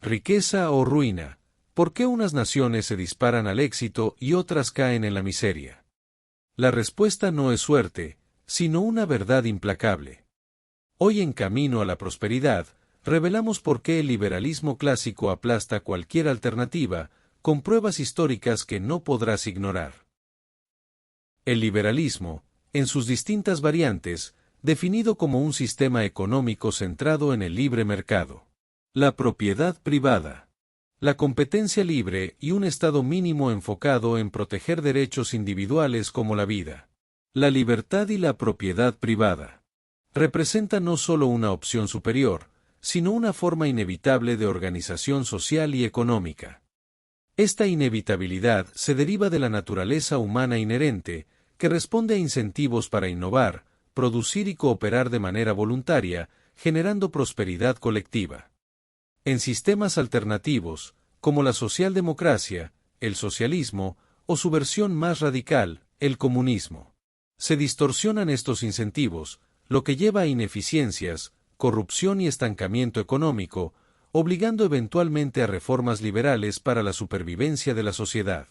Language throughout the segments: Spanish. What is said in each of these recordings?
Riqueza o ruina. ¿Por qué unas naciones se disparan al éxito y otras caen en la miseria? La respuesta no es suerte, sino una verdad implacable. Hoy en Camino a la Prosperidad, revelamos por qué el liberalismo clásico aplasta cualquier alternativa, con pruebas históricas que no podrás ignorar. El liberalismo, en sus distintas variantes, definido como un sistema económico centrado en el libre mercado. La propiedad privada. La competencia libre y un Estado mínimo enfocado en proteger derechos individuales como la vida. La libertad y la propiedad privada. Representa no solo una opción superior, sino una forma inevitable de organización social y económica. Esta inevitabilidad se deriva de la naturaleza humana inherente, que responde a incentivos para innovar, producir y cooperar de manera voluntaria, generando prosperidad colectiva. En sistemas alternativos, como la socialdemocracia, el socialismo, o su versión más radical, el comunismo, se distorsionan estos incentivos, lo que lleva a ineficiencias, corrupción y estancamiento económico, obligando eventualmente a reformas liberales para la supervivencia de la sociedad.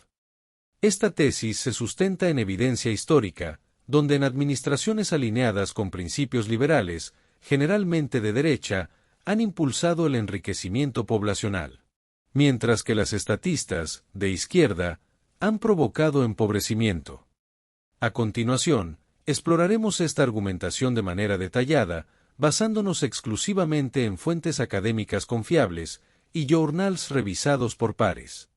Esta tesis se sustenta en evidencia histórica, donde en administraciones alineadas con principios liberales, generalmente de derecha, han impulsado el enriquecimiento poblacional, mientras que las estatistas, de izquierda, han provocado empobrecimiento. A continuación, exploraremos esta argumentación de manera detallada, basándonos exclusivamente en fuentes académicas confiables y journals revisados por pares,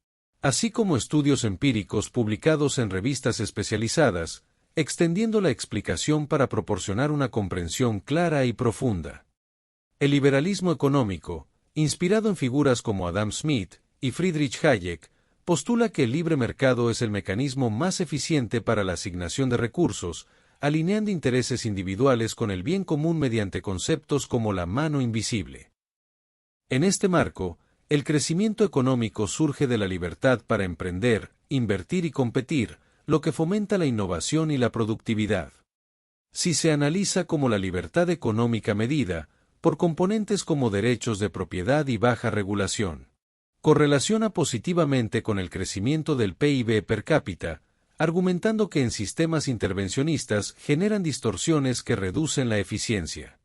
así como estudios empíricos publicados en revistas especializadas, extendiendo la explicación para proporcionar una comprensión clara y profunda. El liberalismo económico, inspirado en figuras como Adam Smith y Friedrich Hayek, postula que el libre mercado es el mecanismo más eficiente para la asignación de recursos, alineando intereses individuales con el bien común mediante conceptos como la mano invisible. En este marco, el crecimiento económico surge de la libertad para emprender, invertir y competir, lo que fomenta la innovación y la productividad. Si se analiza como la libertad económica medida por componentes como derechos de propiedad y baja regulación, correlaciona positivamente con el crecimiento del PIB per cápita, argumentando que en sistemas intervencionistas generan distorsiones que reducen la eficiencia.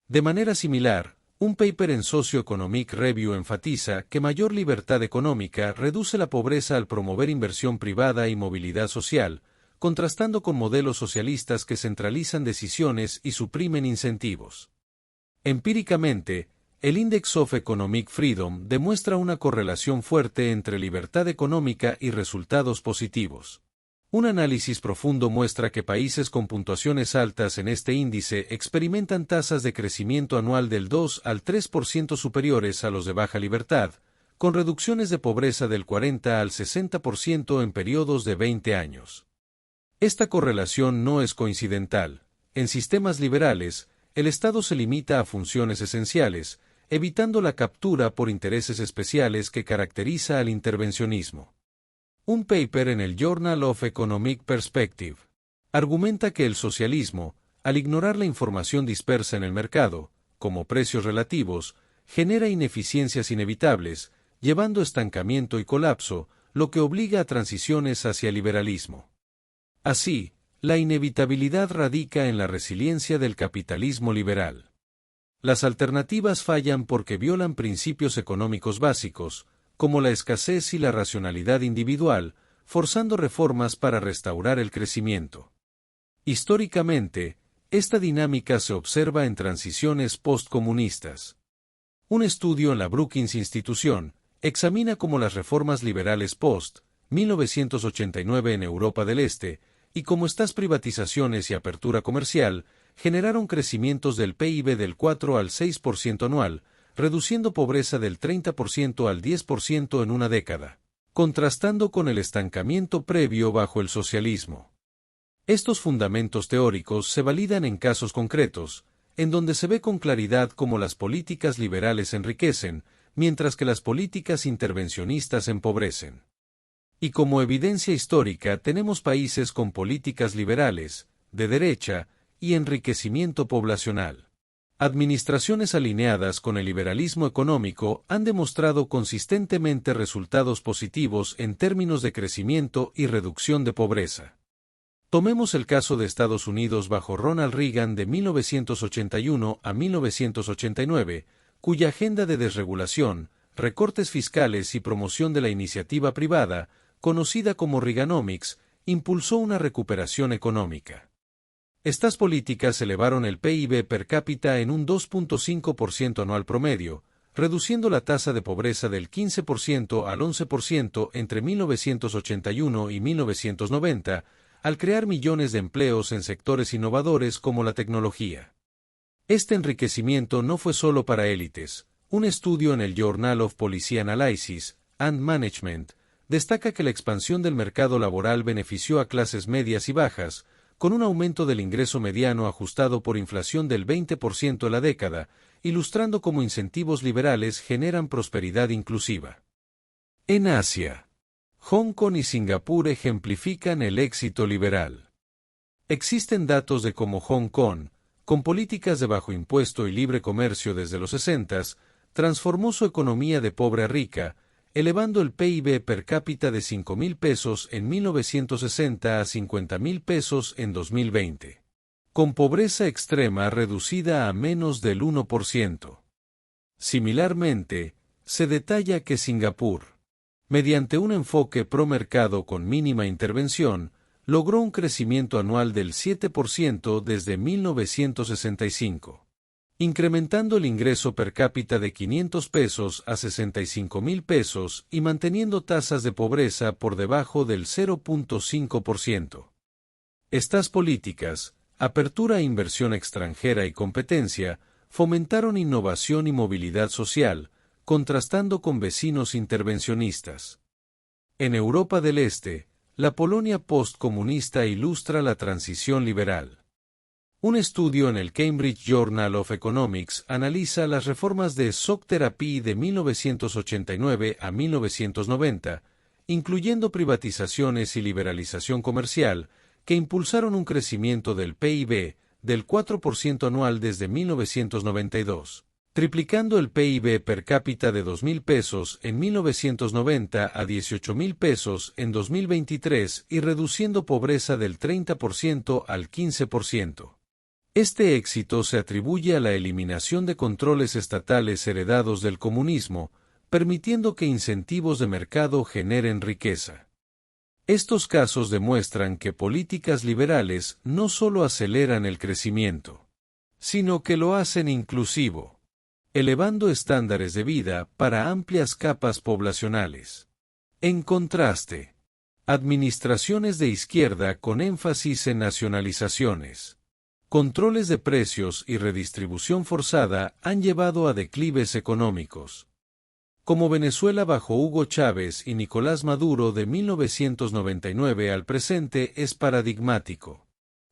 De manera similar, un paper en Socioeconomic Review enfatiza que mayor libertad económica reduce la pobreza al promover inversión privada y movilidad social, contrastando con modelos socialistas que centralizan decisiones y suprimen incentivos. Empíricamente, el Index of Economic Freedom demuestra una correlación fuerte entre libertad económica y resultados positivos. Un análisis profundo muestra que países con puntuaciones altas en este índice experimentan tasas de crecimiento anual del 2 al 3% superiores a los de baja libertad, con reducciones de pobreza del 40 al 60% en periodos de 20 años. Esta correlación no es coincidental. En sistemas liberales, el Estado se limita a funciones esenciales, evitando la captura por intereses especiales que caracteriza al intervencionismo. Un paper en el Journal of Economic Perspective argumenta que el socialismo, al ignorar la información dispersa en el mercado, como precios relativos, genera ineficiencias inevitables, llevando estancamiento y colapso, lo que obliga a transiciones hacia el liberalismo. Así, la inevitabilidad radica en la resiliencia del capitalismo liberal. Las alternativas fallan porque violan principios económicos básicos, como la escasez y la racionalidad individual, forzando reformas para restaurar el crecimiento. Históricamente, esta dinámica se observa en transiciones postcomunistas. Un estudio en la Brookings Institution examina cómo las reformas liberales post-1989 en Europa del Este, y cómo estas privatizaciones y apertura comercial generaron crecimientos del PIB del 4 al 6% anual, reduciendo pobreza del 30% al 10% en una década, contrastando con el estancamiento previo bajo el socialismo. Estos fundamentos teóricos se validan en casos concretos, en donde se ve con claridad cómo las políticas liberales enriquecen, mientras que las políticas intervencionistas empobrecen. Y como evidencia histórica tenemos países con políticas liberales, de derecha, y enriquecimiento poblacional. Administraciones alineadas con el liberalismo económico han demostrado consistentemente resultados positivos en términos de crecimiento y reducción de pobreza. Tomemos el caso de Estados Unidos bajo Ronald Reagan de 1981 a 1989, cuya agenda de desregulación, recortes fiscales y promoción de la iniciativa privada, conocida como Reaganomics, impulsó una recuperación económica. Estas políticas elevaron el PIB per cápita en un 2.5% anual promedio, reduciendo la tasa de pobreza del 15% al 11% entre 1981 y 1990, al crear millones de empleos en sectores innovadores como la tecnología. Este enriquecimiento no fue solo para élites. Un estudio en el Journal of Policy Analysis and Management destaca que la expansión del mercado laboral benefició a clases medias y bajas, con un aumento del ingreso mediano ajustado por inflación del 20% en la década, ilustrando cómo incentivos liberales generan prosperidad inclusiva. En Asia, Hong Kong y Singapur ejemplifican el éxito liberal. Existen datos de cómo Hong Kong, con políticas de bajo impuesto y libre comercio desde los 60s, transformó su economía de pobre a rica, elevando el PIB per cápita de 5,000 pesos en 1960 a 50,000 pesos en 2020. Con pobreza extrema reducida a menos del 1%. Similarmente, se detalla que Singapur, mediante un enfoque pro-mercado con mínima intervención, logró un crecimiento anual del 7% desde 1965. Incrementando el ingreso per cápita de 500 pesos a 65,000 pesos y manteniendo tasas de pobreza por debajo del 0.5%. Estas políticas, apertura a inversión extranjera y competencia, fomentaron innovación y movilidad social, contrastando con vecinos intervencionistas. En Europa del Este, la Polonia postcomunista ilustra la transición liberal. Un estudio en el Cambridge Journal of Economics analiza las reformas de Shock Therapy de 1989 a 1990, incluyendo privatizaciones y liberalización comercial, que impulsaron un crecimiento del PIB del 4% anual desde 1992, triplicando el PIB per cápita de 2,000 pesos en 1990 a 18,000 pesos en 2023 y reduciendo pobreza del 30% al 15%. Este éxito se atribuye a la eliminación de controles estatales heredados del comunismo, permitiendo que incentivos de mercado generen riqueza. Estos casos demuestran que políticas liberales no solo aceleran el crecimiento, sino que lo hacen inclusivo, elevando estándares de vida para amplias capas poblacionales. En contraste, administraciones de izquierda con énfasis en nacionalizaciones, controles de precios y redistribución forzada han llevado a declives económicos. Como Venezuela bajo Hugo Chávez y Nicolás Maduro de 1999 al presente es paradigmático.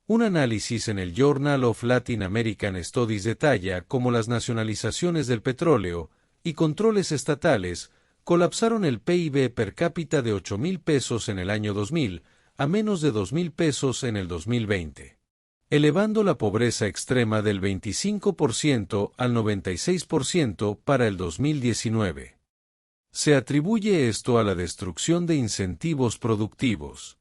Un análisis en el Journal of Latin American Studies detalla cómo las nacionalizaciones del petróleo y controles estatales colapsaron el PIB per cápita de 8,000 pesos en el año 2000 a menos de 2,000 pesos en el 2020. Elevando la pobreza extrema del 25% al 96% para el 2019. Se atribuye esto a la destrucción de incentivos productivos,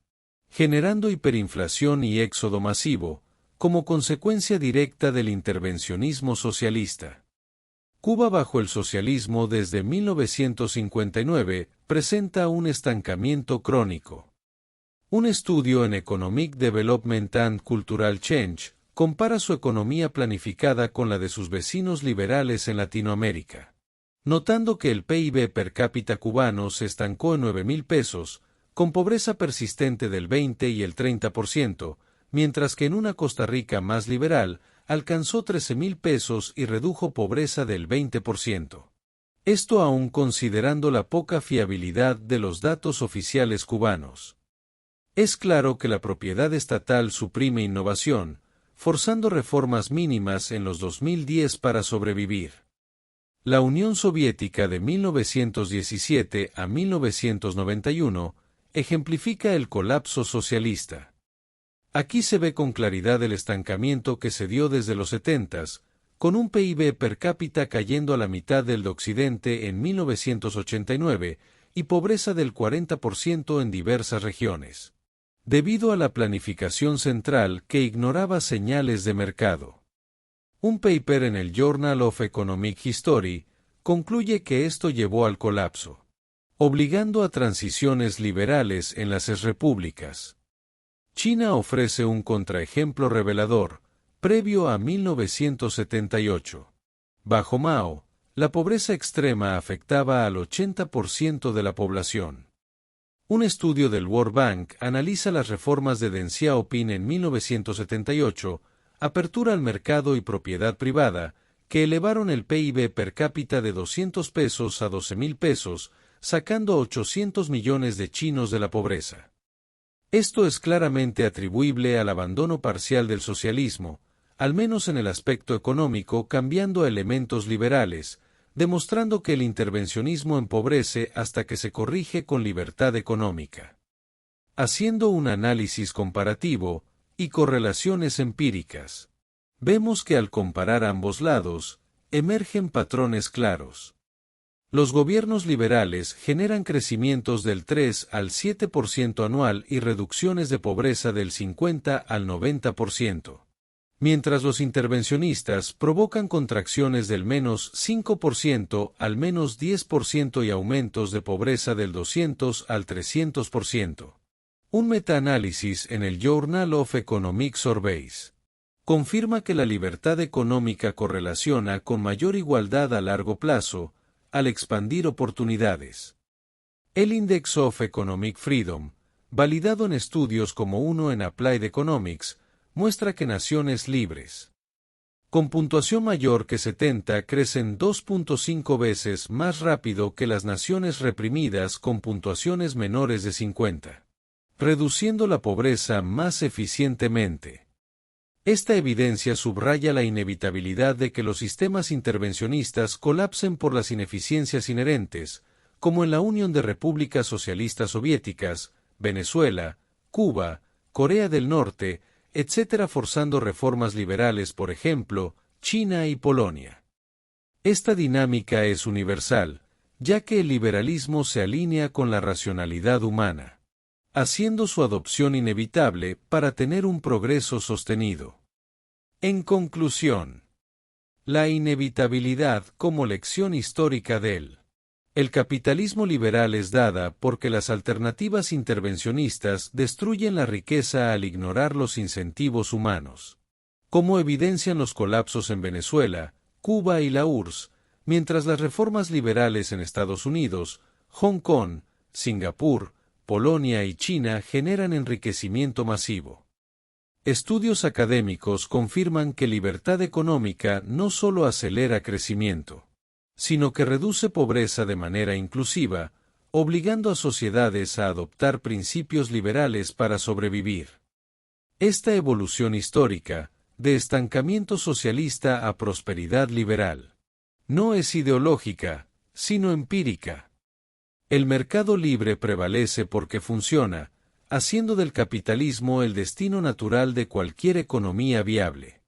generando hiperinflación y éxodo masivo, como consecuencia directa del intervencionismo socialista. Cuba bajo el socialismo desde 1959 presenta un estancamiento crónico. Un estudio en Economic Development and Cultural Change compara su economía planificada con la de sus vecinos liberales en Latinoamérica, notando que el PIB per cápita cubano se estancó en 9,000 pesos, con pobreza persistente del 20 y el 30%, mientras que en una Costa Rica más liberal alcanzó 13,000 pesos y redujo pobreza del 20%. Esto aún considerando la poca fiabilidad de los datos oficiales cubanos. Es claro que la propiedad estatal suprime innovación, forzando reformas mínimas en los 2010 para sobrevivir. La Unión Soviética de 1917 a 1991 ejemplifica el colapso socialista. Aquí se ve con claridad el estancamiento que se dio desde los 70s, con un PIB per cápita cayendo a la mitad del de Occidente en 1989 y pobreza del 40% en diversas regiones, debido a la planificación central que ignoraba señales de mercado. Un paper en el Journal of Economic History concluye que esto llevó al colapso, obligando a transiciones liberales en las exrepúblicas. China ofrece un contraejemplo revelador, previo a 1978. Bajo Mao, la pobreza extrema afectaba al 80% de la población. Un estudio del World Bank analiza las reformas de Deng Xiaoping en 1978, apertura al mercado y propiedad privada, que elevaron el PIB per cápita de 200 pesos a 12,000 pesos, sacando a 800 millones de chinos de la pobreza. Esto es claramente atribuible al abandono parcial del socialismo, al menos en el aspecto económico, cambiando a elementos liberales, demostrando que el intervencionismo empobrece hasta que se corrige con libertad económica. Haciendo un análisis comparativo y correlaciones empíricas, vemos que al comparar ambos lados, emergen patrones claros. Los gobiernos liberales generan crecimientos del 3 al 7% anual y reducciones de pobreza del 50 al 90%. Mientras los intervencionistas provocan contracciones del menos 5% al menos 10% y aumentos de pobreza del 200 al 300%. Un metaanálisis en el Journal of Economic Surveys confirma que la libertad económica correlaciona con mayor igualdad a largo plazo, al expandir oportunidades. El Index of Economic Freedom, validado en estudios como uno en Applied Economics, muestra que naciones libres con puntuación mayor que 70 crecen 2.5 veces más rápido que las naciones reprimidas con puntuaciones menores de 50, reduciendo la pobreza más eficientemente. Esta evidencia subraya la inevitabilidad de que los sistemas intervencionistas colapsen por las ineficiencias inherentes, como en la Unión de Repúblicas Socialistas Soviéticas, Venezuela, Cuba, Corea del Norte, etc., forzando reformas liberales, por ejemplo, China y Polonia. Esta dinámica es universal, ya que el liberalismo se alinea con la racionalidad humana, haciendo su adopción inevitable para tener un progreso sostenido. En conclusión, la inevitabilidad como lección histórica del el capitalismo liberal es dada porque las alternativas intervencionistas destruyen la riqueza al ignorar los incentivos humanos, como evidencian los colapsos en Venezuela, Cuba y la URSS, mientras las reformas liberales en Estados Unidos, Hong Kong, Singapur, Polonia y China generan enriquecimiento masivo. Estudios académicos confirman que libertad económica no solo acelera crecimiento, sino que reduce pobreza de manera inclusiva, obligando a sociedades a adoptar principios liberales para sobrevivir. Esta evolución histórica, de estancamiento socialista a prosperidad liberal, no es ideológica, sino empírica. El mercado libre prevalece porque funciona, haciendo del capitalismo el destino natural de cualquier economía viable.